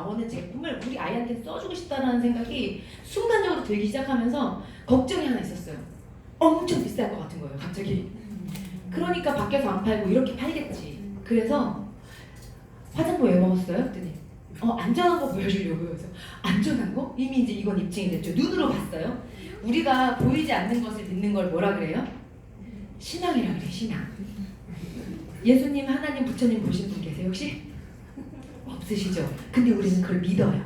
나오는 제품을 우리 아이한테 써주고 싶다는 생각이 순간적으로 들기 시작하면서 걱정이 하나 있었어요. 엄청 비쌀 것 같은 거예요, 갑자기. 그러니까 밖에서 안 팔고 이렇게 팔겠지. 그래서 화장품 왜 먹었어요? 했더니 안전한 거 보여주려고요. 그래서 안전한 거? 이미 이제 이건 입증이 됐죠. 눈으로 봤어요. 우리가 보이지 않는 것을 믿는 걸 뭐라 그래요? 신앙이라 그래, 신앙. 예수님, 하나님, 부처님 보신 분 계세요 혹시? 없으시죠? 근데 우리는 그걸 믿어요.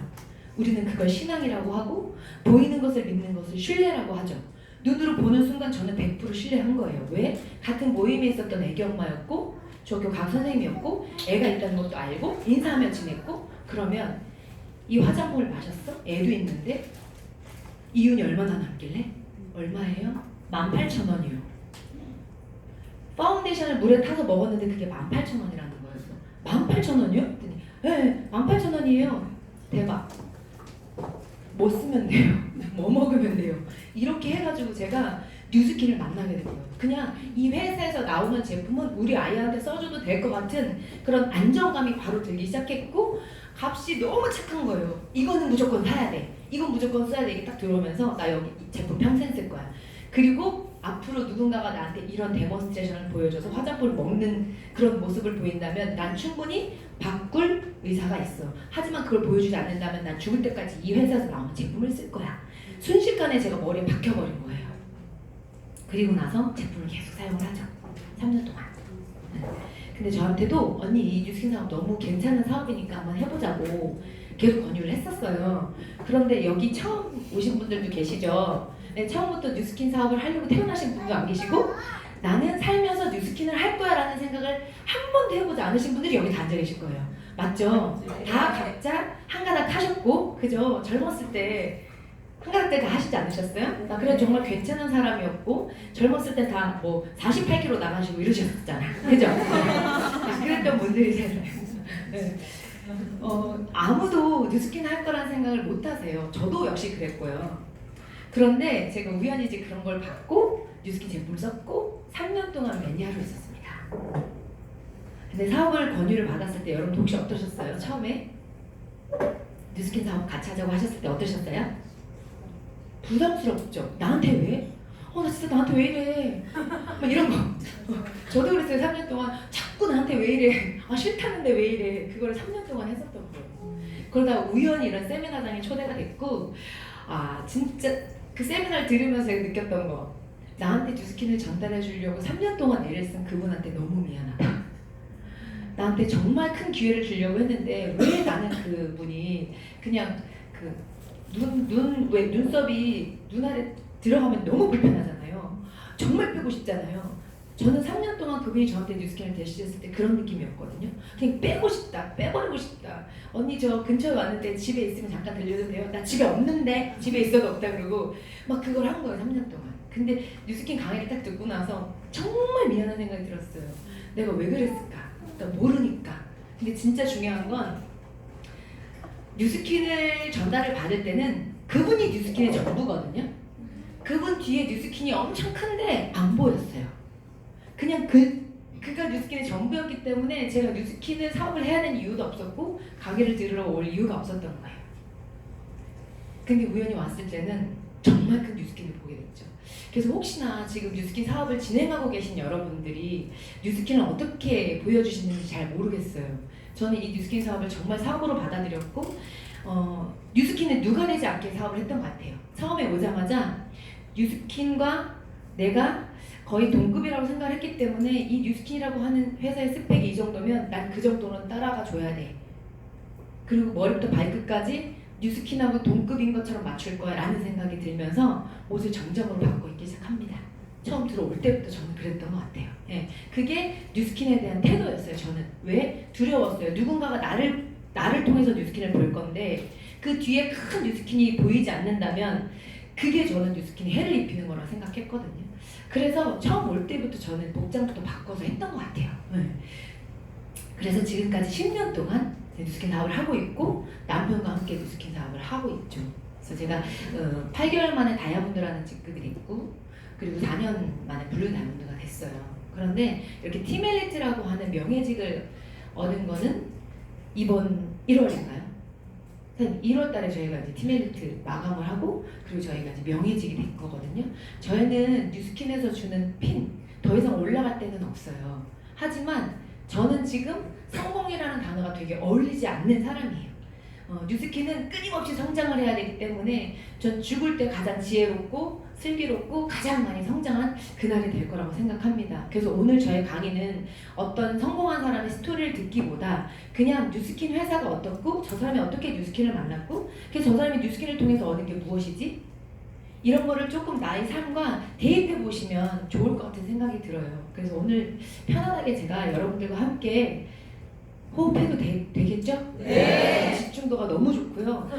우리는 그걸 신앙이라고 하고 보이는 것을 믿는 것을 신뢰라고 하죠. 눈으로 보는 순간 저는 100% 신뢰한 거예요. 왜? 같은 모임에 있었던 애기 엄마였고 조교 강 선생님이었고 애가 있다는 것도 알고 인사하며 지냈고 그러면 이 화장품을 마셨어? 애도 있는데 이윤이 얼마나 남길래? 얼마예요? 18,000원이요. 파운데이션을 물에 타서 먹었는데 그게 18,000원이라는 거였어. 18,000원이요? 그랬더니 네, 18,000원이에요. 대박. 뭐 쓰면 돼요? 뭐 먹으면 돼요? 이렇게 해가지고 제가 뉴스킨을 만나게 된 거예요. 그냥 이 회사에서 나오는 제품은 우리 아이한테 써줘도 될 것 같은 그런 안정감이 바로 들기 시작했고 값이 너무 착한 거예요. 이거는 무조건 사야 돼. 이건 무조건 써야 돼. 이게 딱 들어오면서 나 여기 이 제품 평생 쓸 거야. 그리고 앞으로 누군가가 나한테 이런 데몬스트레이션을 보여줘서 화장품을 먹는 그런 모습을 보인다면 난 충분히 바꿀 의사가 있어. 하지만 그걸 보여주지 않는다면 난 죽을 때까지 이 회사에서 나오는 제품을 쓸 거야. 순식간에 제가 머리에 박혀버린 거예요. 그리고 나서 제품을 계속 사용을 하죠. 3년 동안. 근데 저한테도 언니 이 뉴스킨 사업 너무 괜찮은 사업이니까 한번 해보자고 계속 권유를 했었어요. 그런데 여기 처음 오신 분들도 계시죠. 네, 처음부터 뉴스킨 사업을 하려고 태어나신 분도 안 계시고 나는 살면서 뉴스킨을 할 거야 라는 생각을 한 번도 해보지 않으신 분들이 여기 다 앉아 계실 거예요. 맞죠? 다 각자 한 가닥 하셨고 그죠? 젊었을 때 한 가닥 때 다 하시지 않으셨어요? 나 그래 정말 괜찮은 사람이었고 젊었을 때 다 뭐 48kg 나가시고 이러셨잖아. 그죠? 그랬던 분들이잖아요. 네. 아무도 뉴스킨 할 거란 생각을 못 하세요. 저도 역시 그랬고요. 그런데 제가 우연히 이제 그런 걸 받고 뉴스킨 제품을 썼고 3년 동안 매니아로 있었습니다. 근데 사업을 권유를 받았을 때 여러분 혹시 어떠셨어요? 처음에 뉴스킨 사업 같이 하자고 하셨을 때 어떠셨어요? 부담스럽죠? 나한테 왜? 나 진짜 나한테 왜 이래? 막 이런 거. 저도 그랬어요. 3년 동안 자꾸 나한테 왜 이래? 싫다는데 왜 이래? 그걸 3년 동안 했었던 거예요. 그러다가 우연히 이런 세미나장에 초대가 됐고 진짜 그 세미나를 들으면서 제가 느꼈던 거 나한테 뉴스킨을 전달해 주려고 3년 동안 애를 쓴 그분한테 너무 미안하다. 나한테 정말 큰 기회를 주려고 했는데 왜 나는 그분이 그냥 왜 눈썹이 눈 아래 들어가면 너무 불편하잖아요. 정말 빼고 싶잖아요. 저는 3년 동안 그분이 저한테 뉴스킨을 대시했을 때 그런 느낌이었거든요. 그냥 빼고 싶다, 빼버리고 싶다. 언니 저 근처에 왔는데 집에 있으면 잠깐 들려도 돼요? 나 집에 없는데 집에 있어도 없다 그러고 막 그걸 한 거예요 3년 동안. 근데 뉴스킨 강의를 딱 듣고 나서 정말 미안한 생각이 들었어요. 내가 왜 그랬을까? 나 모르니까. 근데 진짜 중요한 건 뉴스킨을 전달을 받을 때는 그분이 뉴스킨의 전부거든요. 그분 뒤에 뉴스킨이 엄청 큰데 안 보였어요. 그냥 그가 뉴스킨의 전부였기 때문에 제가 뉴스킨을 사업을 해야 되는 이유도 없었고 강의를 들으러 올 이유가 없었던 거예요. 근데 우연히 왔을 때는 정말 큰 뉴스킨을 보게 됐죠. 그래서 혹시나 지금 뉴스킨 사업을 진행하고 계신 여러분들이 뉴스킨을 어떻게 보여주시는지 잘 모르겠어요. 저는 이 뉴스킨 사업을 정말 사업으로 받아들였고 뉴스킨은 누가 내지 않게 사업을 했던 것 같아요. 처음에 오자마자 뉴스킨과 내가 거의 동급이라고 생각을 했기 때문에 이 뉴스킨이라고 하는 회사의 스펙이 이 정도면 난 그 정도는 따라가 줘야 돼. 그리고 머리부터 발끝까지 뉴스킨하고 동급인 것처럼 맞출 거야 라는 생각이 들면서 옷을 정적으로 바꿔 입기 시작합니다. 처음 들어올 때부터 저는 그랬던 것 같아요. 예, 그게 뉴스킨에 대한 태도였어요. 저는 왜? 두려웠어요. 누군가가 나를 통해서 뉴스킨을 볼 건데 그 뒤에 큰 뉴스킨이 보이지 않는다면 그게 저는 뉴스킨이 해를 입히는 거라고 생각했거든요. 그래서 처음 올 때부터 저는 복장부터 바꿔서 했던 것 같아요. 네. 그래서 지금까지 10년 동안 뉴스킨 사업을 하고 있고 남편과 함께 뉴스킨 사업을 하고 있죠. 그래서 제가 8개월 만에 다이아몬드라는 직급이 있고 그리고 4년 만에 블루 다이아몬드가 됐어요. 그런데 이렇게 팀 엘리트라고 하는 명예직을 얻은 거는 이번 1월인가요? 사실 1월 달에 저희가 이제 티메리트 마감을 하고 그리고 저희가 이제 명예직이 된 거거든요. 저희는 뉴스킨에서 주는 핀 더 이상 올라갈 때는 없어요. 하지만 저는 지금 성공이라는 단어가 되게 어울리지 않는 사람이에요. 뉴스킨은 끊임없이 성장을 해야 되기 때문에 전 죽을 때 가장 지혜롭고 슬기롭고 가장 많이 성장한 그날이 될 거라고 생각합니다. 그래서 오늘 저의 강의는 어떤 성공한 사람의 스토리를 듣기보다 그냥 뉴스킨 회사가 어떻고 저 사람이 어떻게 뉴스킨을 만났고 그래서 저 사람이 뉴스킨을 통해서 얻은 게 무엇이지? 이런 거를 조금 나의 삶과 대입해 보시면 좋을 것 같은 생각이 들어요. 그래서 오늘 편안하게 제가 여러분들과 함께 호흡해도 되겠죠? 네. 집중도가 너무 좋고요.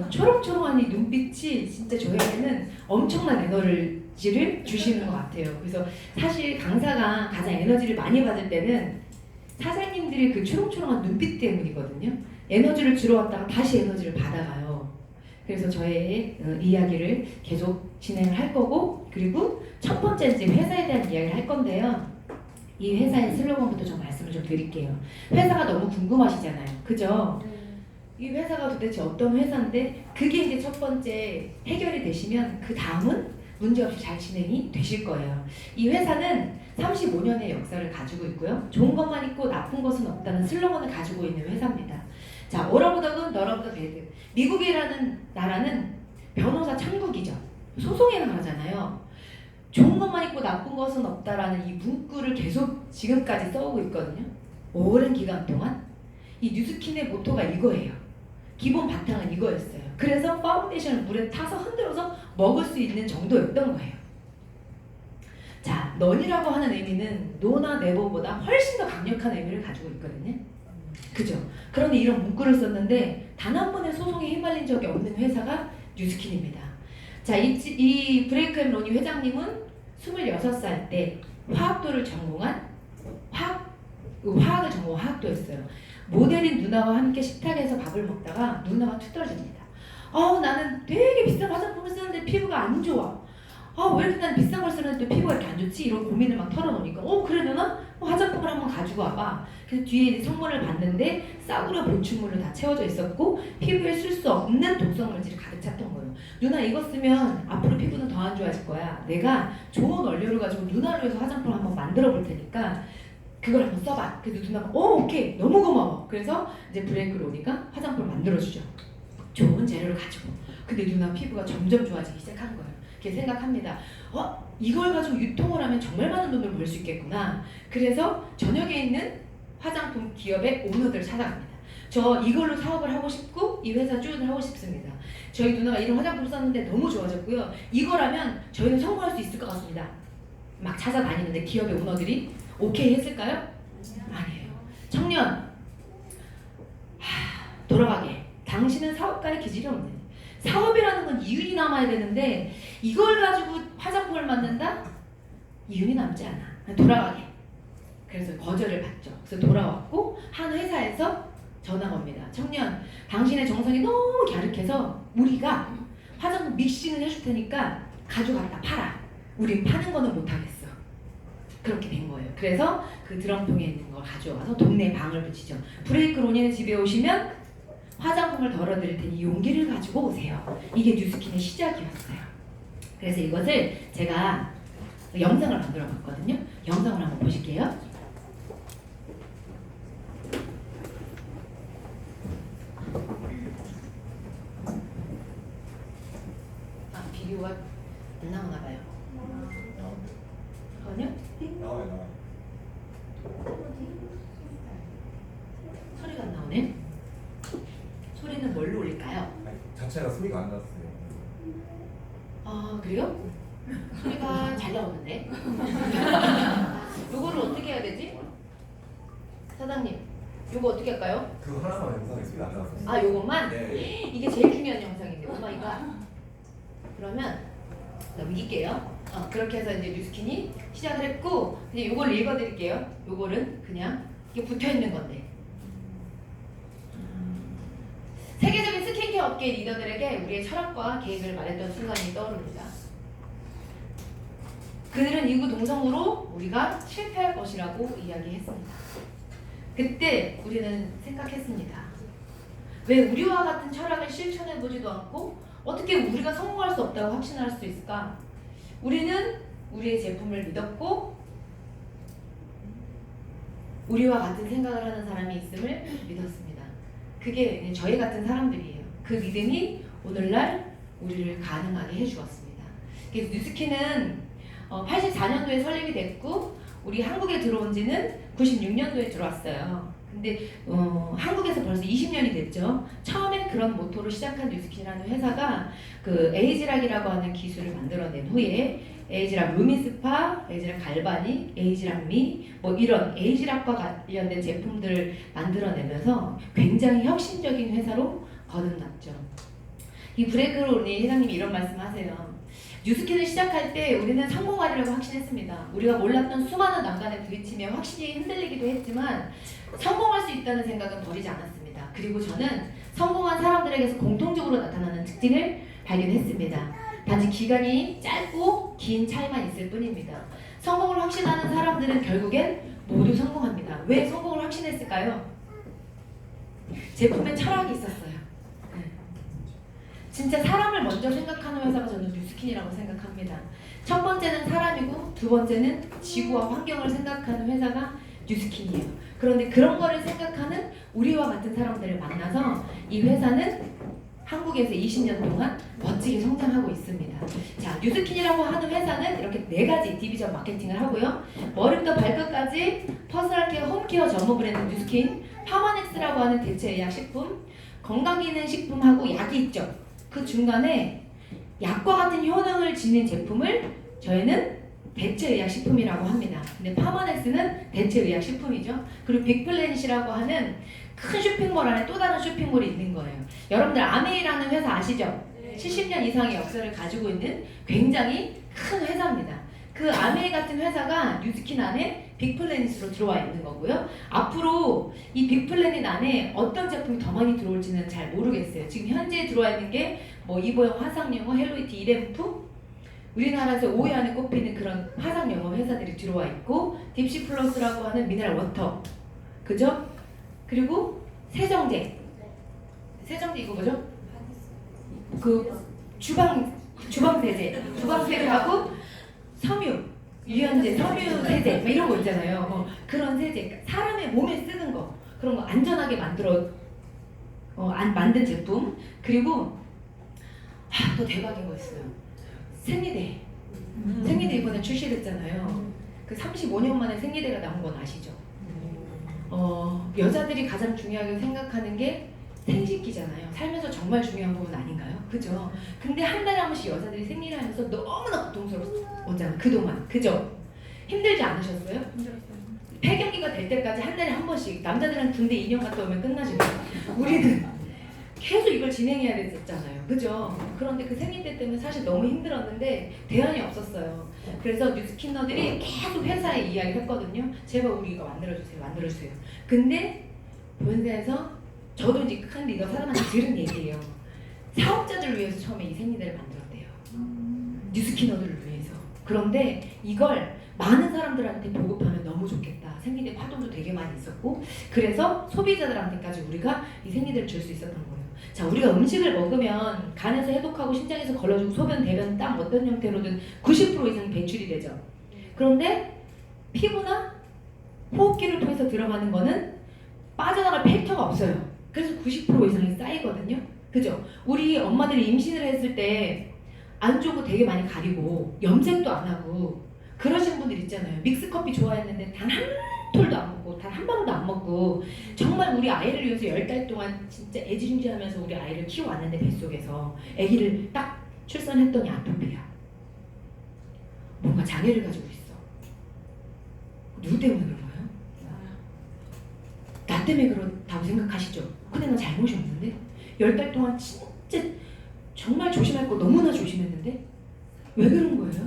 초롱초롱한 이 눈빛이 진짜 저에게는 엄청난 에너지를 주시는 것 같아요. 그래서 사실 강사가 가장 에너지를 많이 받을 때는 사장님들이 그 초롱초롱한 눈빛 때문이거든요. 에너지를 주러 왔다가 다시 에너지를 받아가요. 그래서 저의 이야기를 계속 진행을 할 거고 그리고 첫 번째 이제 회사에 대한 이야기를 할 건데요. 이 회사의 슬로건부터 좀 말씀을 좀 드릴게요. 회사가 너무 궁금하시잖아요. 그죠? 이 회사가 도대체 어떤 회사인데 그게 이제 첫 번째 해결이 되시면 그 다음은 문제없이 잘 진행이 되실 거예요. 이 회사는 35년의 역사를 가지고 있고요. 좋은 것만 있고 나쁜 것은 없다는 슬로건을 가지고 있는 회사입니다. 자, all of the good, none of the bad. 미국이라는 나라는 변호사 천국이죠. 소송의 나라잖아요. 좋은 것만 있고 나쁜 것은 없다라는 이 문구를 계속 지금까지 써오고 있거든요. 오랜 기간 동안 이 뉴스킨의 모토가 이거예요. 기본 바탕은 이거였어요. 그래서 파운데이션을 물에 타서 흔들어서 먹을 수 있는 정도였던 거예요. 자, 넌이라고 하는 의미는 노나 네버보다 훨씬 더 강력한 의미를 가지고 있거든요. 그죠? 그런데 이런 문구를 썼는데 단 한 번의 소송에 휘말린 적이 없는 회사가 뉴스킨입니다. 자, 이 브레이크 앤 로니 회장님은 26살 때 화학도를 전공한 화학을 전공한 화학도였어요. 모델인 누나와 함께 식탁에서 밥을 먹다가 누나가 툭 떨어집니다. 나는 되게 비싼 화장품을 쓰는데 피부가 안 좋아. 왜 이렇게 난 비싼 걸 쓰는데 피부가 이렇게 안 좋지? 이런 고민을 막 털어놓으니까 그래 누나? 화장품을 한번 가지고 와봐. 그래서 뒤에 이제 성분을 봤는데 싸구려 보충물로 다 채워져 있었고 피부에 쓸 수 없는 독성 물질이 가득 찼던 거예요. 누나 이거 쓰면 앞으로 피부는 더 안 좋아질 거야. 내가 좋은 원료를 가지고 누나를 위해서 화장품을 한번 만들어 볼 테니까 그걸 한번 써봐. 그래서 누나가 오케이 너무 고마워. 그래서 이제 브레이크를 오니까 화장품을 만들어주죠. 좋은 재료를 가지고. 근데 누나 피부가 점점 좋아지기 시작한 거예요. 이렇게 생각합니다. 이걸 가지고 유통을 하면 정말 많은 돈을 벌 수 있겠구나. 그래서 전역에 있는 화장품 기업의 오너들을 찾아갑니다. 저 이걸로 사업을 하고 싶고 이 회사 주유를 하고 싶습니다. 저희 누나가 이런 화장품 썼는데 너무 좋아졌고요. 이거라면 저희는 성공할 수 있을 것 같습니다. 막 찾아다니는데 기업의 오너들이 오케이 했을까요? 아니에요. 청년 돌아가게. 당신은 사업가의 기질이 없네. 사업이라는 건 이윤이 남아야 되는데 이걸 가지고 화장품을 만든다? 이윤이 남지 않아. 돌아가게. 그래서 거절을 받죠. 그래서 돌아왔고 한 회사에서 전화가 옵니다. 청년, 당신의 정성이 너무 갸륵해서 우리가 화장품 믹싱을 해줄 테니까 가져갔다 팔아. 우린 파는 거는 못하겠어. 그렇게 된 거예요. 그래서 그 드럼통에 있는 걸 가져와서 동네에 방을 붙이죠. 브레이크 로니네 집에 오시면 화장품을 덜어드릴 테니 용기를 가지고 오세요. 이게 뉴스킨의 시작이었어요. 그래서 이것을 제가 영상을 만들어 봤거든요. 영상을 한번 보실게요. 비디오가 안 나오나 봐요. 아니요? 나와요. 소리가 안 나오네. 소리는 뭘로 올릴까요? 자체가 소리가 안 났어요. 그래요? 소리가 잘 나오는데. 요거를 어떻게 해야 되지? 사장님, 요거 어떻게 할까요? 그 하나만 영상에 소리가 안 나왔어요. 요것만? 네. 이게 제일 중요한 영상인데, 오마이갓. 그러면 넘길게요. 그렇게 해서 이제 뉴스킨이 시작을 했고, 이제 요걸 읽어드릴게요. 요거는 그냥 이게 붙어 있는 건데. 세계적인 스킨케어 업계 리더들에게 우리의 철학과 계획을 말했던 순간이 떠오릅니다. 그들은 이구 동성으로 우리가 실패할 것이라고 이야기했습니다. 그때 우리는 생각했습니다. 왜 우리와 같은 철학을 실천해보지도 않고 어떻게 우리가 성공할 수 없다고 확신할 수 있을까? 우리는 우리의 제품을 믿었고 우리와 같은 생각을 하는 사람이 있음을 믿었습니다. 그게 저희 같은 사람들이에요. 그 믿음이 오늘날 우리를 가능하게 해주었습니다. 그래서 뉴스킨은 84년도에 설립이 됐고 우리 한국에 들어온 지는 96년도에 들어왔어요. 근데 한국에서 벌써 20년이 됐죠. 처음에 그런 모토로 시작한 뉴스킨이라는 회사가 그 에이지락이라고 하는 기술을 만들어낸 후에 에이지락 루미스파, 에이지락 갈바니, 에이지락 미 뭐 이런 에이지락과 관련된 제품들을 만들어내면서 굉장히 혁신적인 회사로 거듭났죠. 이 브레이크로 우리 회장님이 이런 말씀하세요. 뉴스킨을 시작할 때 우리는 성공하리라고 확신했습니다. 우리가 몰랐던 수많은 난관에 부딪히며 확신이 흔들리기도 했지만 성공할 수 있다는 생각은 버리지 않았습니다. 그리고 저는 성공한 사람들에게서 공통적으로 나타나는 특징을 발견했습니다. 단지 기간이 짧고 긴 차이만 있을 뿐입니다. 성공을 확신하는 사람들은 결국엔 모두 성공합니다. 왜 성공을 확신했을까요? 제품에 철학이 있었어요. 진짜 사람을 먼저 생각하는 회사가 저는 뉴스킨이라고 생각합니다. 첫 번째는 사람이고 두 번째는 지구와 환경을 생각하는 회사가 뉴스킨이에요. 그런데 그런 거를 생각하는 우리와 같은 사람들을 만나서 이 회사는 한국에서 20년 동안 멋지게 성장하고 있습니다. 자, 뉴스킨이라고 하는 회사는 이렇게 4가지 디비전 마케팅을 하고요. 머리부터 발끝까지 퍼스널 케어, 홈케어 전문 브랜드 뉴스킨, 파마넥스라고 하는 대체 의학 식품, 건강기능식품하고 약이 있죠. 그 중간에 약과 같은 효능을 지닌 제품을 저희는 대체의학식품이라고 합니다. 근데 파마넥스는 대체의학식품이죠. 그리고 빅플래닛이라고 하는 큰 쇼핑몰 안에 또 다른 쇼핑몰이 있는 거예요. 여러분들 아메이라는 회사 아시죠? 70년 이상의 역사를 가지고 있는 굉장히 큰 회사입니다. 그 아메이 같은 회사가 뉴스킨 안에 빅플래닛으로 들어와 있는 거고요. 앞으로 이 빅플래닛 안에 어떤 제품이 더 많이 들어올지는 잘 모르겠어요. 지금 현재 들어와 있는 게 뭐 이보영 화상영어, 헬로이티 이램프, 우리나라에서 5위 안에 꼽히는 그런 화상영어 회사들이 들어와 있고 딥시 플러스라고 하는 미네랄 워터, 그죠? 그리고 세정제 이거 뭐죠? 그 주방세제하고 섬유, 유연제, 섬유 세제 뭐 이런 거 있잖아요. 그런 세제, 사람의 몸에 쓰는 거 그런 거 안전하게 만든 제품. 그리고 또 대박인 거 있어요. 생리대 이번에 출시됐잖아요. 그 35년 만에 생리대가 나온 건 아시죠? 여자들이 가장 중요하게 생각하는 게 생식기잖아요. 살면서 정말 중요한 부분 아닌가요? 그죠? 근데 한 달에 한 번씩 여자들이 생리를 하면서 너무나 고통스러웠잖아요. 그동안. 그죠? 힘들지 않으셨어요? 힘들었어요. 폐경기가 될 때까지 한 달에 한 번씩. 남자들은 군대 2년 갔다 오면 끝나지만 우리는 계속 이걸 진행해야 됐잖아요. 그죠? 그런데 그 생리대 때문에 사실 너무 힘들었는데 대안이 없었어요. 그래서 뉴스킨너들이 계속 회사에 이야기를 했거든요. 제발 우리 이거 만들어주세요. 근데 본사에서 저도 이제 큰 리더 사람한테 들은 얘기예요. 사업자들을 위해서 처음에 이 생리대를 만들었대요. 뉴스킨너들을 위해서. 그런데 이걸 많은 사람들한테 보급하면 너무 좋겠다. 생리대 파동도 되게 많이 있었고, 그래서 소비자들한테까지 우리가 이 생리대를 줄 수 있었던 거예요. 자, 우리가 음식을 먹으면 간에서 해독하고 신장에서 걸러주고 소변, 대변, 땀 어떤 형태로든 90% 이상이 배출이 되죠. 그런데 피부나 호흡기를 통해서 들어가는 거는 빠져나갈 필터가 없어요. 그래서 90% 이상이 쌓이거든요. 그죠? 우리 엄마들이 임신을 했을 때 안 좋고 되게 많이 가리고 염색도 안 하고 그러신 분들 있잖아요. 믹스커피 좋아했는데 단 한 톨도 안 먹고 단 한 방울도 안 먹고 정말 우리 아이를 위해서 10달 동안 진짜 애지중지하면서 우리 아이를 키워왔는데 뱃속에서 아기를 딱 출산했더니 아토피야. 뭔가 장애를 가지고 있어. 누구 때문에 그런 거예요? 나 때문에 그렇다고 생각하시죠? 근데 난 잘못이 없는데? 10달 동안 진짜 정말 조심할 거 너무나 조심했는데? 왜 그런 거예요?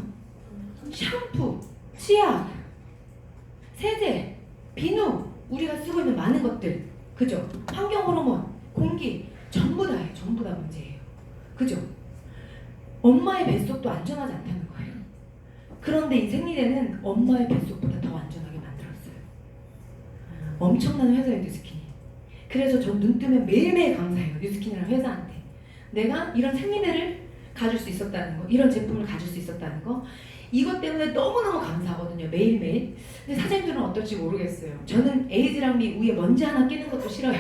샴푸, 치약, 세제, 비누, 우리가 쓰고 있는 많은 것들, 그죠? 환경 호르몬, 공기, 전부 다예요. 전부 다 문제예요. 그죠? 엄마의 뱃속도 안전하지 않다는 거예요. 그런데 이 생리대는 엄마의 뱃속보다 더 안전하게 만들었어요. 엄청난 회사의 뉴스킨이. 그래서 전 눈 뜨면 매일매일 감사해요. 뉴스킨이라는 회사한테. 내가 이런 생리대를 가질 수 있었다는 거, 이런 제품을 가질 수 있었다는 거, 이것 때문에 너무너무 감사하거든요. 매일매일. 근데 사장님들은 어떨지 모르겠어요. 저는 에이즈랑미 위에 먼지 하나 끼는 것도 싫어요.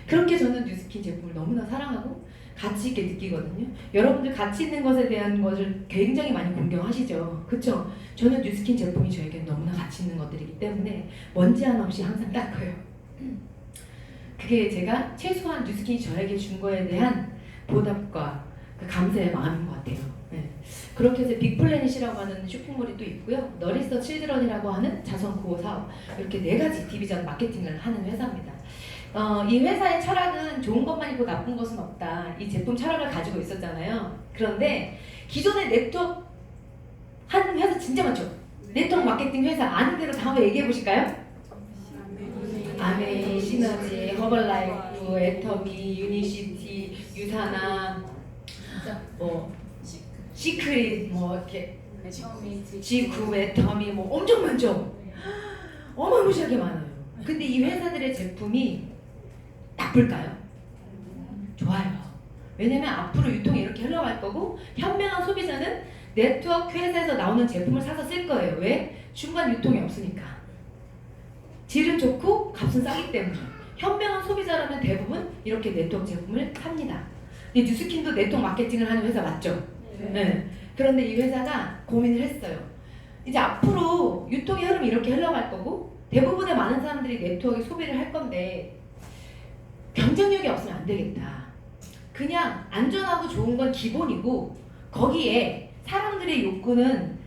그렇게 저는 뉴스킨 제품을 너무나 사랑하고 가치 있게 느끼거든요. 여러분들 가치 있는 것에 대한 것을 굉장히 많이 공경하시죠. 그쵸? 저는 뉴스킨 제품이 저에게 너무나 가치 있는 것들이기 때문에 먼지 하나 없이 항상 닦아요. 그게 제가 최소한 뉴스킨이 저에게 준 거에 대한 보답과 그 감사의 마음인 것 같아요. 네. 그렇게 해서 빅플래닛이라고 하는 쇼핑몰이 또 있고요. 너리서 칠드런이라고 하는 자선 구호 사업, 이렇게 4가지 디비전 마케팅을 하는 회사입니다. 이 회사의 철학은 좋은 것만 있고 나쁜 것은 없다. 이 제품 철학을 가지고 있었잖아요. 그런데 기존의 네트워크 하는 회사 진짜 많죠? 네트워크 마케팅 회사 아는 대로 다 한번 얘기해 보실까요? 아메이, 시너지, 허벌라이프, 애터미, 유니시티, 유사나, 뭐 시크릿, 뭐 이렇게 지쿠, 애터미, 뭐 엄청 많죠? 어마무시하게 많아요. 근데 이 회사들의 제품이 나쁠까요? 좋아요. 왜냐면 앞으로 유통이 이렇게 흘러갈 거고 현명한 소비자는 네트워크 회사에서 나오는 제품을 사서 쓸 거예요. 왜? 중간 유통이 없으니까. 질은 좋고 값은 싸기 때문에. 현명한 소비자라면 대부분 이렇게 네트워크 제품을 삽니다. 근데 뉴스킨도 네트워크 마케팅을 하는 회사 맞죠? 네. 그런데 이 회사가 고민을 했어요. 이제 앞으로 유통의 흐름이 이렇게 흘러갈 거고 대부분의 많은 사람들이 네트워크에 소비를 할 건데 경쟁력이 없으면 안 되겠다. 그냥 안전하고 좋은 건 기본이고 거기에 사람들의 욕구는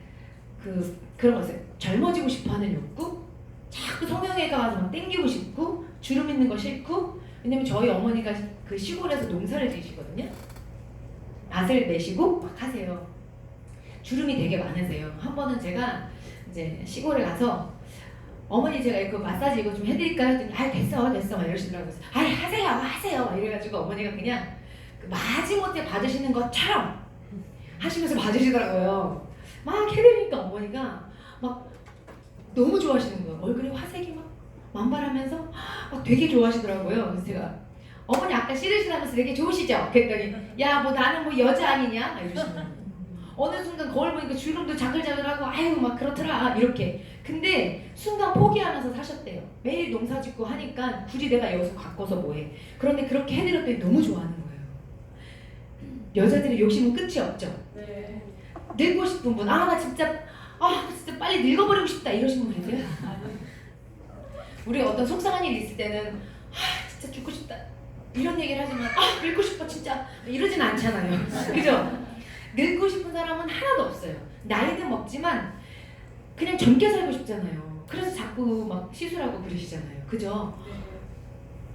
그런 거였어요. 젊어지고 싶어하는 욕구, 자꾸 성형외과 가서 막 땡기고 싶고 주름 있는 거 싫고. 왜냐면 저희 어머니가 그 시골에서 농사를 지시거든요. 밭을 내시고 막 하세요. 주름이 되게 많으세요. 한 번은 제가 이제 시골에 가서 어머니 제가 이거 마사지 이거 좀 해드릴까요? 했더니 아 됐어 막 이러시더라고요. 아 하세요 막 이래가지고 어머니가 그냥 그 마지못해 받으시는 것처럼 하시면서 받으시더라고요. 막 해드리니까 어머니가 막 너무 좋아하시는 거예요. 얼굴에 화색이 막 만발하면서 막 되게 좋아하시더라고요. 그래서 제가 어머니 아까 씨르시라면서 되게 좋으시죠? 그랬더니 야 뭐 나는 뭐 여자 아니냐? 막 이러시는 거예요. 어느 순간 거울 보니까 주름도 자글자글하고 아유 막 그렇더라 이렇게. 근데 순간 포기하면서 사셨대요. 매일 농사 짓고 하니까 굳이 내가 여기서 가꿔서 뭐해. 그런데 그렇게 해드렸더니 너무 좋아하는 거예요. 여자들의 욕심은 끝이 없죠. 네. 늙고 싶은 분, 나 진짜 빨리 늙어버리고 싶다 이러신 분 계세요? 우리 어떤 속상한 일이 있을 때는 진짜 죽고 싶다 이런 얘기를 하지만 늙고 싶어 진짜 이러진 않잖아요. 그죠? 늙고 싶은 사람은 하나도 없어요. 나이는 먹지만 그냥 젊게 살고 싶잖아요. 그래서 자꾸 막 시술하고 그러시잖아요. 그죠?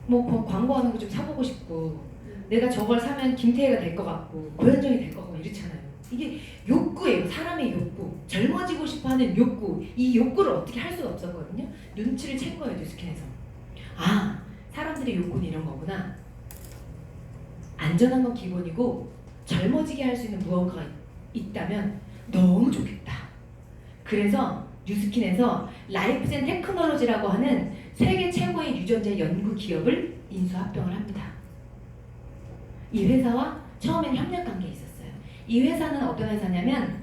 뭐 광고하는 거 좀 사보고 싶고 내가 저걸 사면 김태희가 될 것 같고 고현정이 될 것 같고 이렇잖아요. 이게 욕구예요. 사람의 욕구. 젊어지고 싶어하는 욕구. 이 욕구를 어떻게 할 수가 없었거든요. 눈치를 챈 거예요. 뉴스킨에서. 사람들의 욕구는 이런 거구나. 안전한 건 기본이고 젊어지게 할 수 있는 무언가가 있다면 너무 좋겠다. 그래서 뉴스킨에서 라이프젠 테크놀로지라고 하는 세계 최고의 유전자 연구 기업을 인수합병을 합니다. 이 회사와 처음에는 협력 관계에 있었어요. 이 회사는 어떤 회사냐면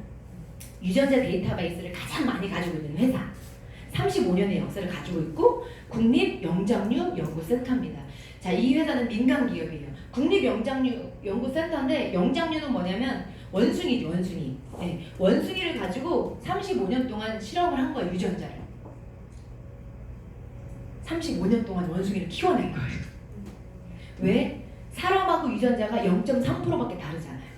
유전자 데이터베이스를 가장 많이 가지고 있는 회사. 35년의 역사를 가지고 있고 국립영장류 연구센터입니다. 자, 이 회사는 민간 기업이에요. 국립영장류 연구센터인데 영장류는 뭐냐면 원숭이죠, 원숭이. 네, 원숭이를 가지고 35년 동안 실험을 한 거예요, 유전자를. 35년 동안 원숭이를 키워낸 거예요. 왜? 사람하고 유전자가 0.3%밖에 다르잖아요.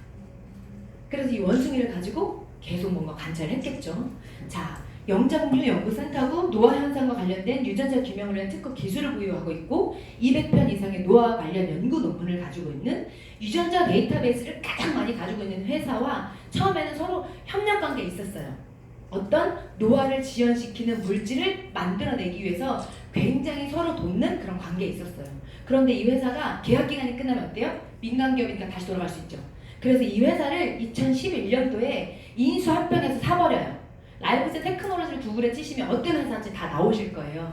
그래서 이 원숭이를 가지고 계속 뭔가 관찰을 했겠죠. 자, 영장류 연구센터고 노화 현상과 관련된 유전자 규명을 위한 특허 기술을 보유하고 있고 200편 이상의 노화 관련 연구 논문을 가지고 있는 유전자 데이터베이스를 가장 많이 가지고 있는 회사와 처음에는 서로 협력 관계에 있었어요. 어떤 노화를 지연시키는 물질을 만들어내기 위해서 굉장히 서로 돕는 그런 관계에 있었어요. 그런데 이 회사가 계약 기간이 끝나면 어때요? 민간 기업이니까 다시 돌아갈 수 있죠. 그래서 이 회사를 2011년도에 인수합병해서 사버려요. 라이프젠 테크놀로지를 구글에 치시면 어떤 회사인지 다 나오실 거예요.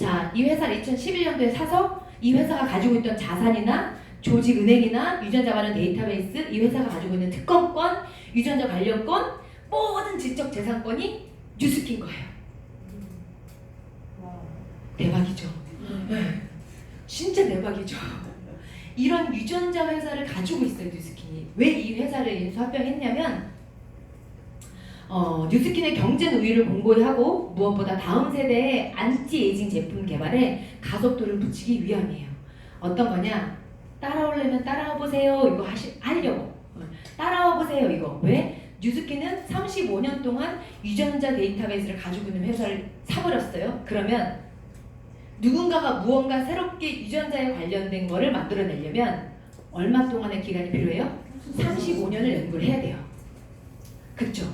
자, 이 회사를 2011년도에 사서 이 회사가 가지고 있던 자산이나 조직 은행이나 유전자 관련 데이터베이스, 이 회사가 가지고 있는 특허권, 유전자 관련권, 모든 지적 재산권이 뉴스킨 거예요. 대박이죠. 네. 진짜 대박이죠. 이런 유전자 회사를 가지고 있어요, 뉴스킨이. 왜 이 회사를 인수합병했냐면 뉴스킨의 경쟁 우위를 공고히 하고 무엇보다 다음 세대의 안티에이징 제품 개발에 가속도를 붙이기 위함이에요. 어떤 거냐? 따라오려면 따라와 보세요. 이거 하려고. 따라와 보세요. 이거. 왜? 뉴스킨은 35년 동안 유전자 데이터베이스를 가지고 있는 회사를 사버렸어요. 그러면 누군가가 무언가 새롭게 유전자에 관련된 거를 만들어내려면 얼마 동안의 기간이 필요해요? 35년을 연구를 해야 돼요. 그쵸?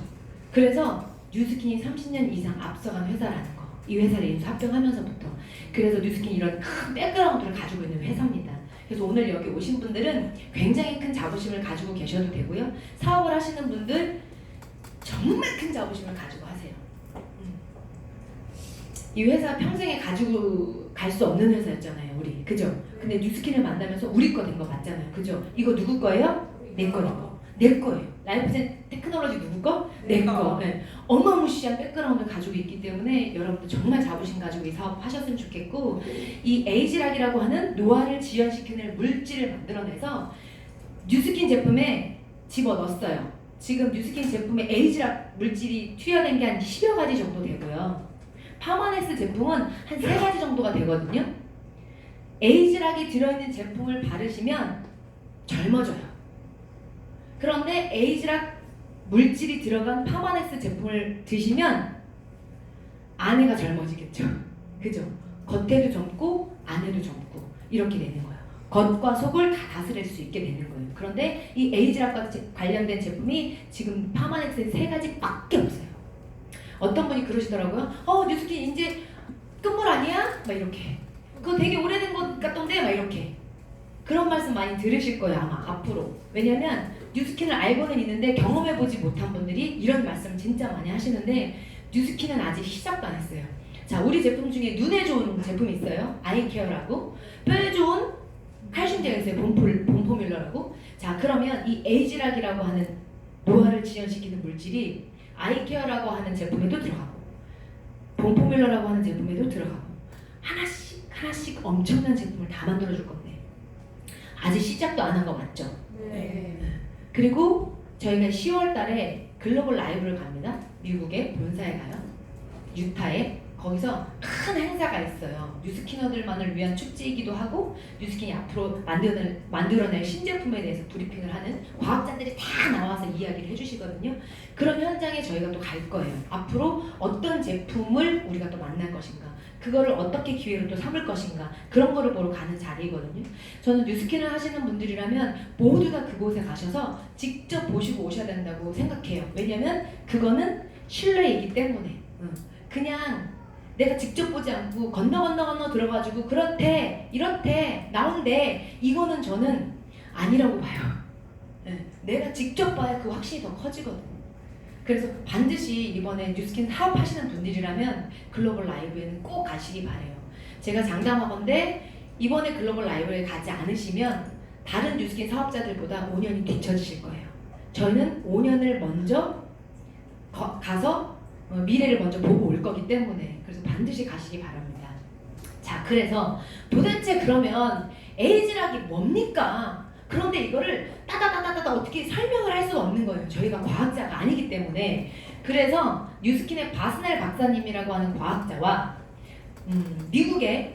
그래서 뉴스킨이 30년 이상 앞서간 회사라는 거. 이 회사를 인수합병하면서부터. 그래서 뉴스킨이 이런 큰 백그라운드를 가지고 있는 회사입니다. 그래서 오늘 여기 오신 분들은 굉장히 큰 자부심을 가지고 계셔도 되고요. 사업을 하시는 분들 정말 큰 자부심을 가지고 하세요. 이 회사 평생에 가지고 갈 수 없는 회사였잖아요, 우리. 그죠? 근데 뉴스킨을 만나면서 우리 거 된 거 맞잖아요. 그죠? 이거 누구 거예요? 내 거예요. 내 거예요. 라이프젠 테크놀로지 누구 거? 내 거. 네. 어마무시한 백그라운드를 가지고 있기 때문에 여러분들 정말 자부심 가지고 이 사업 하셨으면 좋겠고, 이 에이지락이라고 하는 노화를 지연시키는 물질을 만들어내서 뉴스킨 제품에 집어넣었어요. 지금 뉴스킨 제품에 에이지락 물질이 투여된 게 한 10여 가지 정도 되고요. 파마넥스 제품은 한 3가지 정도가 되거든요. 에이지락이 들어있는 제품을 바르시면 젊어져요. 그런데 에이지락 물질이 들어간 파마넥스 제품을 드시면 안에가 젊어지겠죠. 그죠? 겉에도 젊고 안에도 젊고 이렇게 되는 거예요. 겉과 속을 다 다스릴 수 있게 되는 거예요. 그런데 이 에이지락과 관련된 제품이 지금 파마넥스에 3가지밖에 없어요. 어떤 분이 그러시더라고요. 뉴스킨 이제 끝물 아니야? 막 이렇게. 그거 되게 오래된 것 같던데? 막 이렇게. 그런 말씀 많이 들으실 거예요, 아마 앞으로. 왜냐면 뉴스킨을 알고는 있는데 경험해보지 못한 분들이 이런 말씀을 진짜 많이 하시는데 뉴스킨은 아직 시작도 안 했어요. 자, 우리 제품 중에 눈에 좋은 제품이 있어요. 아이케어라고. 뼈에 좋은 칼슘 되어 있어요. 봄포뮬러라고. 자, 그러면 이 에이지락이라고 하는 노화를 지연시키는 물질이 아이케어라고 하는 제품에도 들어가고 봄포뮬러라고 하는 제품에도 들어가고 하나씩 엄청난 제품을 다 만들어줄 건데 아직 시작도 안 한 거 맞죠? 네. 그리고 저희가 10월 달에 글로벌 라이브를 갑니다. 미국의 본사에 가요. 유타에. 거기서 큰 행사가 있어요. 뉴스키너들만을 위한 축제이기도 하고 뉴스킨이 앞으로 만들어낼 신제품에 대해서 브리핑을 하는 과학자들이 다 나와서 이야기를 해주시거든요. 그런 현장에 저희가 또 갈 거예요. 앞으로 어떤 제품을 우리가 또 만날 것인가, 그거를 어떻게 기회로 또 삼을 것인가, 그런 거를 보러 가는 자리이거든요. 저는 뉴스킨을 하시는 분들이라면 모두 다 그곳에 가셔서 직접 보시고 오셔야 된다고 생각해요. 왜냐면 그거는 신뢰이기 때문에. 그냥 내가 직접 보지 않고 건너 들어가지고 그렇대 이렇대 나온대, 이거는 저는 아니라고 봐요. 내가 직접 봐야 그 확신이 더 커지거든요. 그래서 반드시 이번에 뉴스킨 사업하시는 분들이라면 글로벌 라이브에는 꼭 가시기 바래요. 제가 장담하건대 이번에 글로벌 라이브에 가지 않으시면 다른 뉴스킨 사업자들보다 5년이 뒤처지실 거예요. 저희는 5년을 먼저 가서 미래를 먼저 보고 올 거기 때문에 그래서 반드시 가시기 바랍니다. 자, 그래서 도대체 그러면 에이지락이 뭡니까? 그런데 이거를 따다다다다 어떻게 설명을 할 수가 없는 거예요. 저희가 과학자가 아니기 때문에. 그래서 뉴스킨의 바스넬 박사님이라고 하는 과학자와 미국의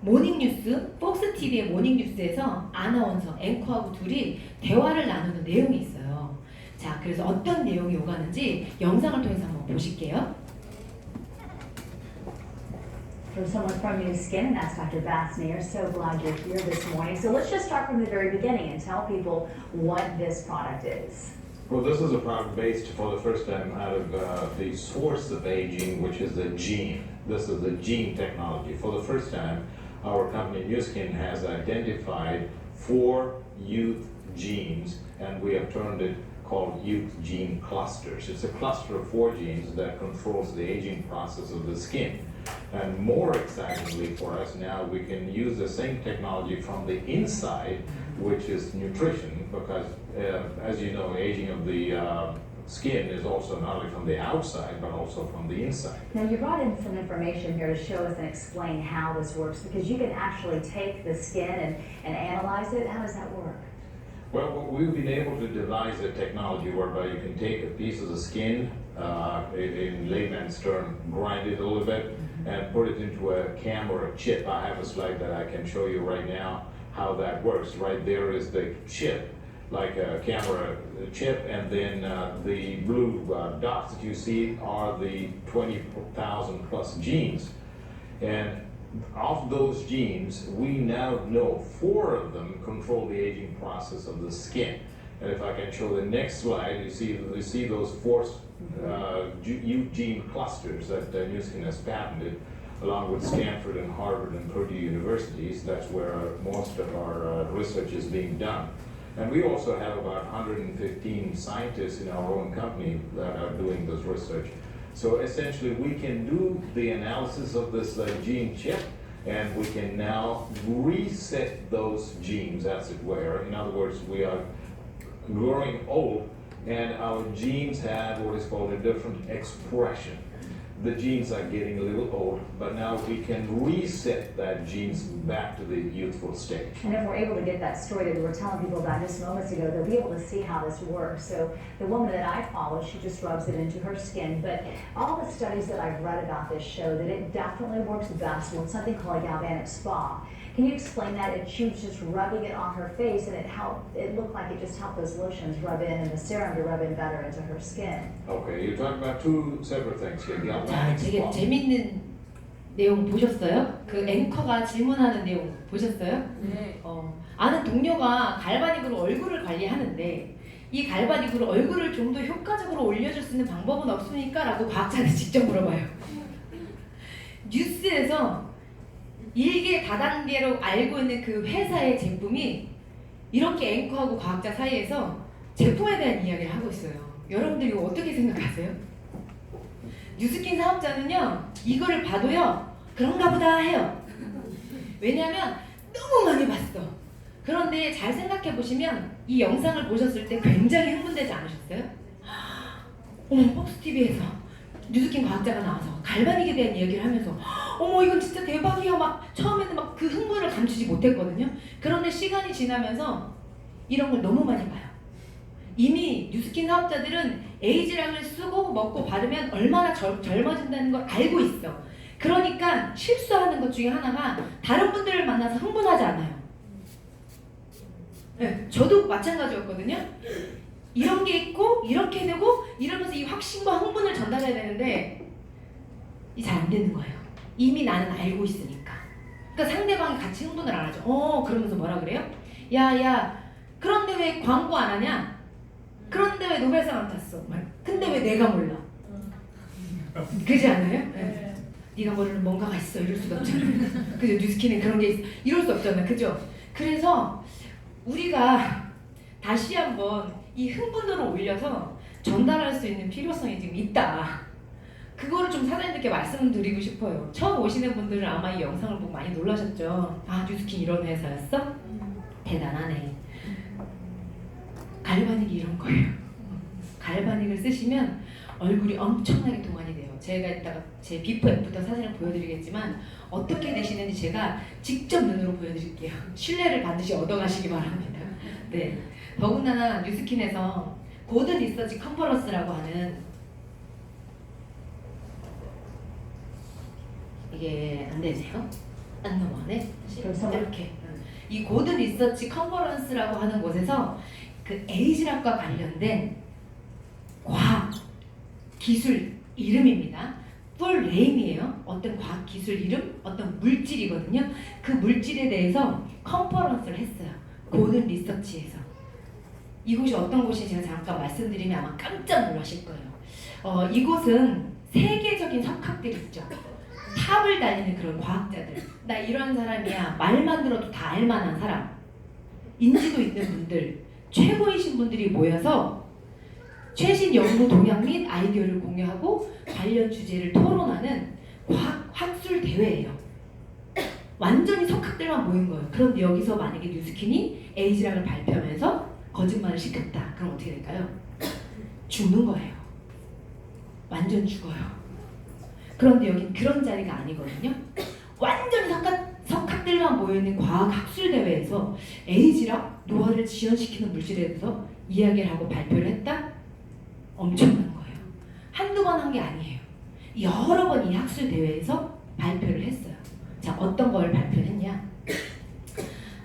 모닝뉴스, 폭스TV의 모닝뉴스에서 아나운서, 앵커하고 둘이 대화를 나누는 내용이 있어요. 자, 그래서 어떤 내용이 오가는지 영상을 통해서 한번 보실게요. For someone from New Skin, and that's Dr. Bassner. So glad you're here this morning. So let's just start from the very beginning and tell people what this product is. Well, this is a product based for the first time out of the source of aging, which is the gene. This is the gene technology. For the first time, our company New Skin has identified 4 youth genes, and we have termed it called youth gene clusters. It's a cluster of 4 genes that controls the aging process of the skin. And more excitingly for us now, we can use the same technology from the inside, which is nutrition, because as you know, aging of the skin is also not only from the outside, but also from the inside. Now, you brought in some information here to show us and explain how this works, because you can actually take the skin and analyze it. How does that work? Well, we've been able to devise a technology whereby you can take a piece of the skin, in layman's term, grind it a little bit, and put it into a cam or a chip. I have a slide that I can show you right now how that works. Right there is the chip, like a camera chip, and then the blue dots that you see are the 20,000 plus genes. And of those genes, we now know 4 of them control the aging process of the skin. And if I can show the next slide, you see those 4 gene clusters that Nu Skin has patented, along with Stanford and Harvard and Purdue universities. That's where most of our research is being done. And we also have about 115 scientists in our own company that are doing this research. So essentially, we can do the analysis of this gene chip, and we can now reset those genes, as it were. In other words, we are growing old, and our genes have what is called a different expression. The genes are getting a little old, but now we can reset that genes back to the youthful stage. And if we're able to get that story that we were telling people about just moments ago, they'll be able to see how this works. So the woman that I follow, she just rubs it into her skin. But all the studies that I've read about this show that it definitely works best with something called a galvanic spa. Can you explain that? And she was just rubbing it on her face, and it looked like it just helped those lotions rub in and the serum to rub in better into her skin. Okay, you're talking about 2 separate things here. 자, Galvanic 되게 spa. 재밌는 내용 보셨어요? 그 앵커가 질문하는 내용 보셨어요? 네. 아는 동료가 갈바닉으로 얼굴을 관리하는데 이 갈바닉으로 얼굴을 좀 더 효과적으로 올려줄 수 있는 방법은 없습니까? 라고 과학자한테 직접 물어봐요. 뉴스에서 일개 다단계로 알고 있는 그 회사의 제품이 이렇게 앵커하고 과학자 사이에서 제품에 대한 이야기를 하고 있어요. 여러분들 이거 어떻게 생각하세요? 뉴스킨 사업자는요, 이거를 봐도요, 그런가 보다 해요. 왜냐하면 너무 많이 봤어. 그런데 잘 생각해 보시면 이 영상을 보셨을 때 굉장히 흥분되지 않으셨어요? 어머, 폭스TV에서 뉴스킨 과학자가 나와서 갈바닉에 대한 이야기를 하면서 어머 이건 진짜 대박이야 막 처음에는 막 그 흥분을 감추지 못했거든요. 그런데 시간이 지나면서 이런 걸 너무 많이 봐요. 이미 뉴스킨 사업자들은 에이지락을 쓰고 먹고 바르면 얼마나 젊어진다는 걸 알고 있어. 그러니까 실수하는 것 중에 하나가 다른 분들을 만나서 흥분하지 않아요. 네, 저도 마찬가지였거든요. 이런 게 있고 이렇게 되고 이러면서 이 확신과 흥분을 전달해야 되는데 이 잘 안 되는 거예요. 이미 나는 알고 있으니까. 그러니까 상대방이 같이 흥분을 안 하죠. 그러면서 뭐라 그래요? 야, 그런데 왜 광고 안 하냐? 그런데 왜 노벨상 안 탔어? 근데 왜 내가 몰라? 그러지 않아요? 네. 네가 모르는 뭔가가 있어 이럴 수가 없잖아요. 그죠? 뉴스킨은 그런 게 있어 이럴 수 없잖아요. 그죠? 그래서 우리가 다시 한번 이 흥분도를 올려서 전달할 수 있는 필요성이 지금 있다. 그거를 좀 사장님들께 말씀드리고 싶어요. 처음 오시는 분들은 아마 이 영상을 보고 많이 놀라셨죠. 아, 뉴스킨 이런 회사였어? 대단하네. 갈바닉이 이런 거예요. 갈바닉을 쓰시면 얼굴이 엄청나게 동안이 돼요. 제가 이따가 제 비포 애프터 사진을 보여드리겠지만 어떻게 되시는지 제가 직접 눈으로 보여드릴게요. 신뢰를 반드시 얻어가시기 바랍니다. 네. 더군다나 뉴스킨에서 고든 리서치 컨퍼런스라고 하는 이게 안 되네요. 안 넘어가네. 이렇게 이 고든 리서치 컨퍼런스라고 하는 곳에서 그 에이지락과 관련된 과학 기술 이름입니다. 풀 네임이에요. 어떤 과학 기술 이름, 어떤 물질이거든요. 그 물질에 대해서 컨퍼런스를 했어요. 고든 리서치에서. 이곳이 어떤 곳인지 제가 잠깐 말씀드리면 아마 깜짝 놀라실 거예요. 이곳은 세계적인 석학들이 있죠. 탑을 달리는 그런 과학자들. 나 이런 사람이야. 말만 들어도 다 알만한 사람. 인지도 있는 분들, 최고이신 분들이 모여서 최신 연구 동향 및 아이디어를 공유하고 관련 주제를 토론하는 과학 학술 대회예요. 완전히 석학들만 모인 거예요. 그런데 여기서 만약에 뉴스킨이 에이지락을 발표하면서 거짓말을 시켰다. 그럼 어떻게 될까요? 죽는 거예요. 완전 죽어요. 그런데 여긴 그런 자리가 아니거든요. 완전히 석학들만 모여있는 과학학술대회에서 에이지락 노화를 지연시키는 물질에 대해서 이야기를 하고 발표를 했다? 엄청난 거예요. 한두 번 한 게 아니에요. 여러 번 이 학술대회에서 발표를 했어요. 자, 어떤 걸 발표했냐?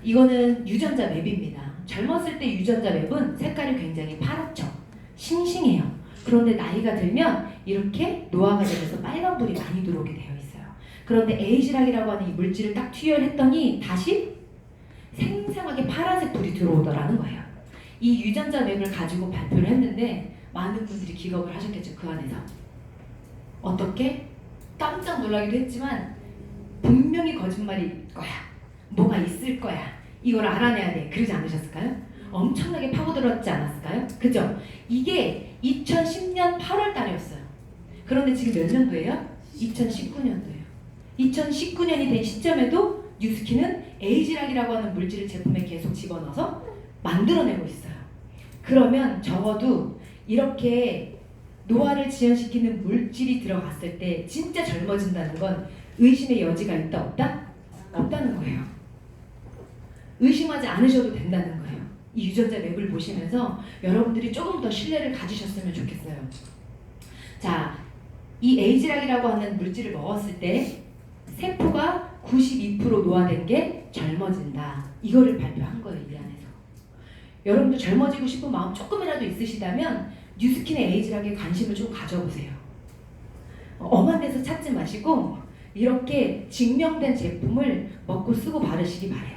이거는 유전자 맵입니다. 젊었을 때 유전자 맵은 색깔이 굉장히 파랗죠. 싱싱해요. 그런데 나이가 들면 이렇게 노화가 되면서 빨간불이 많이 들어오게 되어 있어요. 그런데 에이지락이라고 하는 이 물질을 딱 투여했더니 다시 생생하게 파란색 불이 들어오더라는 거예요. 이 유전자 맵을 가지고 발표를 했는데 많은 분들이 기겁을 하셨겠죠. 그 안에서. 어떻게? 깜짝 놀라기도 했지만 분명히 거짓말일 거야. 뭐가 있을 거야. 이걸 알아내야 돼. 그러지 않으셨을까요? 엄청나게 파고들었지 않았을까요? 그죠? 이게 2010년 8월 달이었어요. 그런데 지금 몇 년도예요? 2019년도예요. 2019년이 된 시점에도 뉴스킨은 에이지락이라고 하는 물질을 제품에 계속 집어넣어서 만들어내고 있어요. 그러면 적어도 이렇게 노화를 지연시키는 물질이 들어갔을 때 진짜 젊어진다는 건 의심의 여지가 있다 없다? 없다는 거예요. 의심하지 않으셔도 된다는 거예요. 이 유전자 맵을 보시면서 여러분들이 조금 더 신뢰를 가지셨으면 좋겠어요. 자, 이 에이지락이라고 하는 물질을 먹었을 때 세포가 92% 노화된 게 젊어진다. 이거를 발표한 거예요, 이 안에서. 여러분들 젊어지고 싶은 마음 조금이라도 있으시다면 뉴스킨의 에이지락에 관심을 좀 가져보세요. 엄한 데서 찾지 마시고 이렇게 증명된 제품을 먹고 쓰고 바르시기 바래요.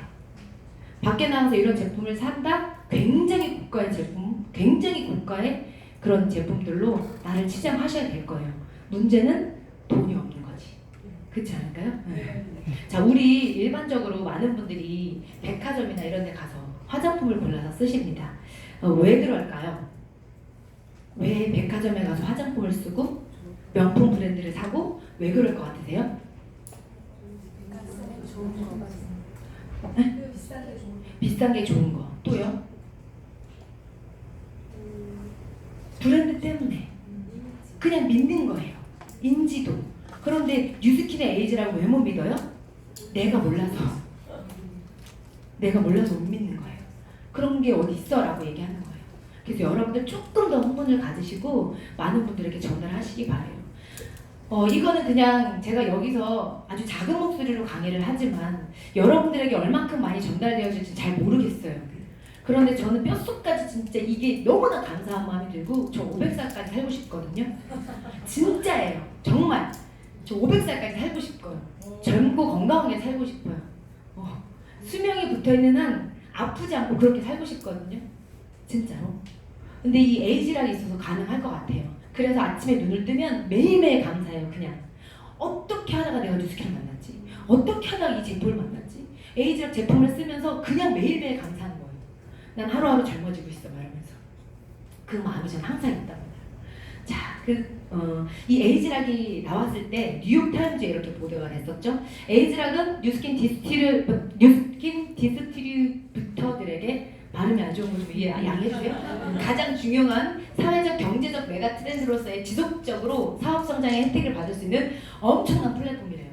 밖에 나가서 이런 제품을 산다? 굉장히 고가의 제품, 굉장히 고가의 그런 제품들로 나를 치장하셔야 될 거예요. 문제는 돈이 없는 거지. 그렇지 않을까요? 네. 자, 우리 일반적으로 많은 분들이 백화점이나 이런 데 가서 화장품을 골라서 쓰십니다. 왜 그럴까요? 왜 백화점에 가서 화장품을 쓰고 명품 브랜드를 사고 왜 그럴 것 같으세요? 네? 비싼 게 좋은 거. 또요? 브랜드 때문에. 그냥 믿는 거예요. 인지도. 그런데 뉴스킨의 에이지라고 왜 못 믿어요? 내가 몰라서. 내가 몰라서 못 믿는 거예요. 그런 게 어디 있어? 라고 얘기하는 거예요. 그래서 여러분들 조금 더 흥분을 가지시고 많은 분들에게 전달하시기 바래요. 이거는 그냥 제가 여기서 아주 작은 목소리로 강의를 하지만 여러분들에게 얼만큼 많이 전달되어질지 잘 모르겠어요. 그런데 저는 뼛속까지 진짜 이게 너무나 감사한 마음이 들고 저 500살까지 살고 싶거든요. 진짜예요. 정말. 저 500살까지 살고 싶어요. 젊고 건강하게 살고 싶어요. 수명이 붙어있는 한 아프지 않고 그렇게 살고 싶거든요. 진짜로. 근데 이 에이지락이 있어서 가능할 것 같아요. 그래서 아침에 눈을 뜨면 매일매일 감사해요. 그냥 어떻게 하다가 내가 뉴스킨을 만났지? 어떻게 하다가 이 제품을 만났지? 에이지락 제품을 쓰면서 그냥 매일매일 감사하는 거예요. 난 하루하루 젊어지고 있어 말하면서. 그 마음이 저는 항상 있답니다. 자, 이 에이지락이 나왔을 때 뉴욕타임즈에 이렇게 보도가 됐었죠. 에이지락은 뉴스킨 디스트리뷰터들에게 발음이 안 좋은 거 좀 양해해주세요. 가장 중요한 사회적 경제적 메가 트렌드로서의 지속적으로 사업 성장의 혜택을 받을 수 있는 엄청난 플랫폼이래요.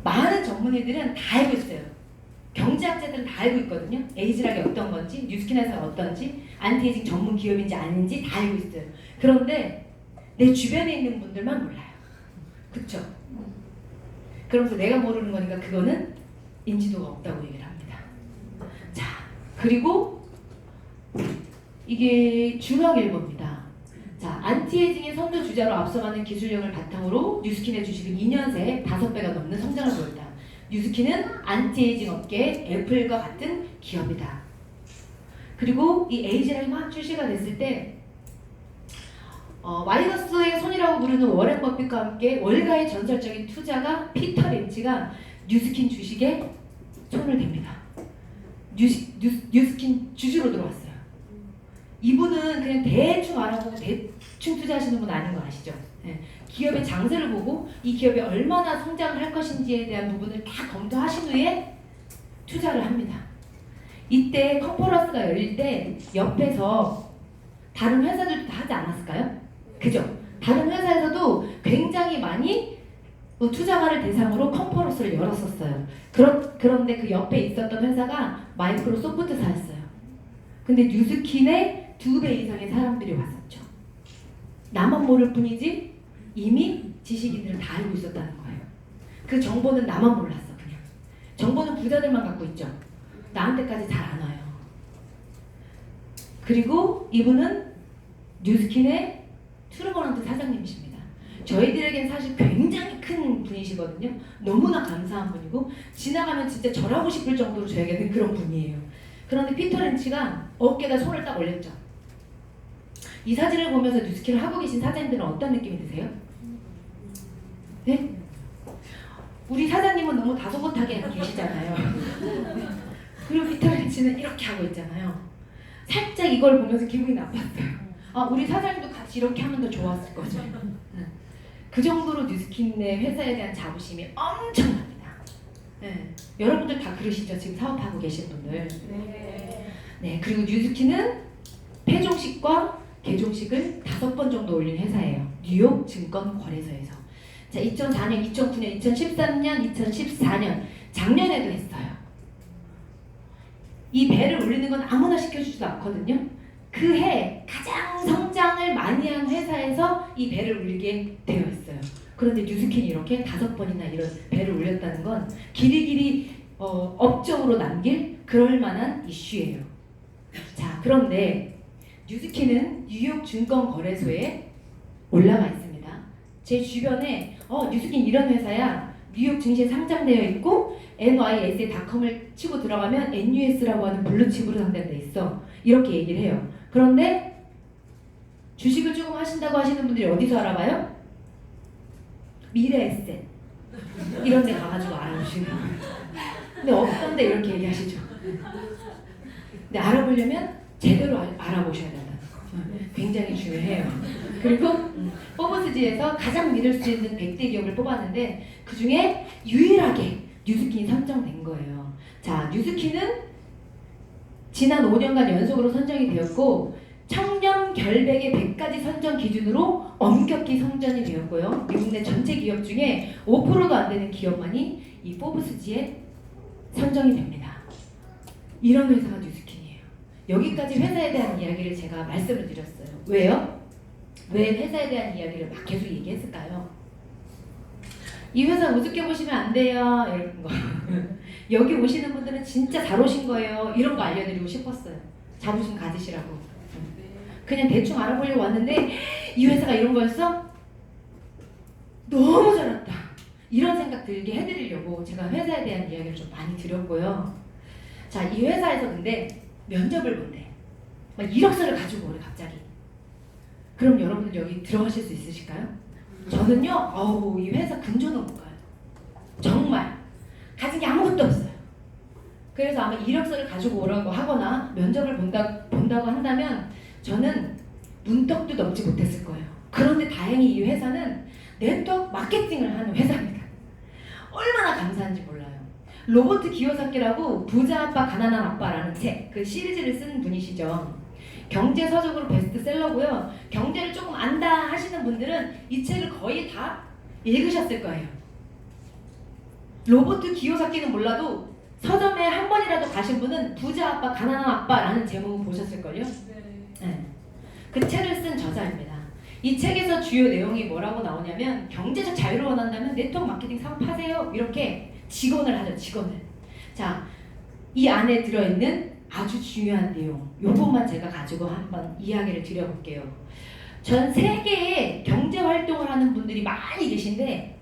많은 전문의들은 다 알고 있어요. 경제학자들은 다 알고 있거든요. 에이지락이 어떤 건지, 뉴스킨 회사가 어떤지, 안티에이징 전문 기업인지 아닌지 다 알고 있어요. 그런데 내 주변에 있는 분들만 몰라요. 그쵸? 그러면서 내가 모르는 거니까 그거는 인지도가 없다고 얘기를 합니다. 자, 그리고 이게 중앙일보입니다. 자, 안티에이징의 선두 주자로 앞서가는 기술력을 바탕으로 뉴스킨의 주식은 2년 새에 5배가 넘는 성장을 보였다. 뉴스킨은 안티에이징 업계의 애플과 같은 기업이다. 그리고 이 에이지락이 막 출시가 됐을 때 마이너스의 손이라고 부르는 워렌 버핏과 함께 월가의 전설적인 투자가 피터 린치가 뉴스킨 주식에 손을 댑니다. 뉴스킨 주주로 들어왔어요. 이분은 그냥 대충 알아보고 대충 투자하시는 분 아닌 거 아시죠? 기업의 장세를 보고 이 기업이 얼마나 성장을 할 것인지에 대한 부분을 다 검토하신 후에 투자를 합니다. 이때 컨퍼런스가 열릴 때 옆에서 다른 회사들도 다 하지 않았을까요? 그죠? 다른 회사에서도 굉장히 많이 투자가를 대상으로 컨퍼런스를 열었었어요. 그런데 그 옆에 있었던 회사가 마이크로소프트사였어요. 근데 뉴스킨의 2배 이상의 사람들이 왔었죠. 나만 모를 뿐이지 이미 지식인들은 다 알고 있었다는 거예요. 그 정보는 나만 몰랐어. 그냥 정보는 부자들만 갖고 있죠. 나한테까지 잘 안 와요. 그리고 이분은 뉴스킨의 트루먼트 사장님이십니다. 저희들에겐 사실 굉장히 큰 분이시거든요. 너무나 감사한 분이고 지나가면 진짜 절하고 싶을 정도로 저에게는 그런 분이에요. 그런데 피터 렌치가 어깨에다 손을 딱 올렸죠. 이 사진을 보면서 뉴스킨을 하고 계신 사장님들은 어떤 느낌이 드세요? 네? 우리 사장님은 너무 다소곳하게 계시잖아요. 그리고 피터 렌치는 이렇게 하고 있잖아요. 살짝 이걸 보면서 기분이 나빴어요. 아, 우리 사장님도 같이 이렇게 하면 더 좋았을 거죠. 그 정도로 뉴스킨의 회사에 대한 자부심이 엄청납니다. 여러분들 다 그러시죠? 지금 사업하고 계신 분들. 네, 그리고 뉴스킨은 폐종식과 개종식을 5번 정도 올린 회사예요. 뉴욕 증권거래소에서. 자, 2004년, 2009년, 2013년, 2014년 작년에도 했어요. 이 배를 올리는 건 아무나 시켜주지도 않거든요. 그 해 가장 성장을 많이 한 회사에서 이 배를 올리게 되어 있어요. 그런데 뉴스킨이 이렇게 5번이나 이런 배를 올렸다는 건 길이길이 업적으로 남길 그럴 만한 이슈예요. 자, 그런데 뉴스킨은 뉴욕 증권거래소에 올라가 있습니다. 제 주변에 뉴스킨 이런 회사야. 뉴욕 증시에 상장되어 있고 NYSE.com을 치고 들어가면 NUS라고 하는 블루칩으로 상장돼 있어. 이렇게 얘기를 해요. 그런데 주식을 조금 하신다고 하시는 분들이 어디서 알아봐요? 미래에셋 이런 데 가가지고 알아보시는 거예요. 근데 없던데 이렇게 얘기하시죠. 근데 알아보려면 제대로 알아보셔야 된다는 거. 굉장히 중요해요. 그리고 포브스지에서 가장 믿을 수 있는 100대 기업을 뽑았는데 그 중에 유일하게 뉴스킨이 선정된 거예요. 자, 뉴스킨은 지난 5년간 연속으로 선정이 되었고 청년 결백의 100가지 선정 기준으로 엄격히 선정이 되었고요. 미국 내 전체 기업 중에 5%도 안 되는 기업만이 이 포브스지에 선정이 됩니다. 이런 회사가 뉴스킨이에요. 여기까지 회사에 대한 이야기를 제가 말씀을 드렸어요. 왜요? 왜 회사에 대한 이야기를 막 계속 얘기했을까요? 이 회사 우습게 보시면 안 돼요. 이런 거. 여기 오시는 분들은 진짜 잘 오신 거예요. 이런 거 알려드리고 싶었어요. 자부심 가지시라고. 그냥 대충 알아보려고 왔는데 이 회사가 이런 거였어? 너무 잘했다. 이런 생각 들게 해드리려고 제가 회사에 대한 이야기를 좀 많이 드렸고요. 자, 이 회사에서 근데 면접을 본대. 막 이력서를 가지고 오래 갑자기. 그럼 여러분들 여기 들어가실 수 있으실까요? 저는요, 이 회사 근처도 못 가요. 정말 가진 게 아무것도 없어요. 그래서 아마 이력서를 가지고 오라고 하거나 면접을 본다고 한다면 저는 문턱도 넘지 못했을 거예요. 그런데 다행히 이 회사는 네트워크 마케팅을 하는 회사입니다. 얼마나 감사한지 몰라요. 로버트 기요사키라고 부자 아빠 가난한 아빠라는 책, 그 시리즈를 쓴 분이시죠. 경제 서적으로 베스트셀러고요. 경제를 조금 안다 하시는 분들은 이 책을 거의 다 읽으셨을 거예요. 로버트 기요사키는 몰라도 서점에 한 번이라도 가신 분은 부자 아빠 가난한 아빠라는 제목을 보셨을걸요. 네. 그 책을 쓴 저자입니다. 이 책에서 주요 내용이 뭐라고 나오냐면 경제적 자유를 원한다면 네트워크 마케팅 사업하세요. 이렇게 직언을 하죠. 직언을. 자, 이 안에 들어있는 아주 중요한 내용, 요것만 제가 가지고 한번 이야기를 드려볼게요. 전 세계에 경제 활동을 하는 분들이 많이 계신데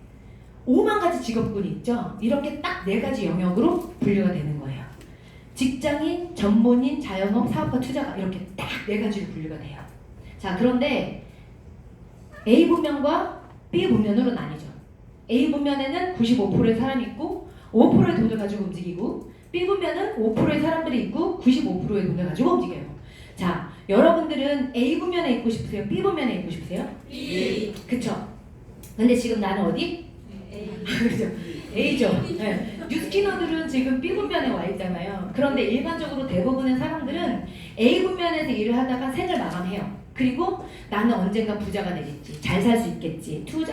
5만 가지 직업군이 있죠. 이렇게 딱 4가지 영역으로 분류가 되는 거예요. 직장인, 전문인, 자영업, 사업가, 투자가 이렇게 딱 4가지로 분류가 돼요. 자, 그런데 A 분면과 B 분면으로 나뉘죠. A 분면에는 95%의 사람이 있고 5%의 돈을 가지고 움직이고 B 분면은 5%의 사람들이 있고 95%의 돈을 가지고 움직여요. 자, 여러분들은 A 분면에 있고 싶으세요? B 분면에 있고 싶으세요? B. 그쵸? 근데 지금 나는 어디? 그죠? A죠. 네. 뉴스키너들은 지금 B 분면에 와 있잖아요. 그런데 일반적으로 대부분의 사람들은 A 분면에서 일을 하다가 생을 마감해요. 그리고 나는 언젠가 부자가 되겠지. 잘 살 수 있겠지. 투자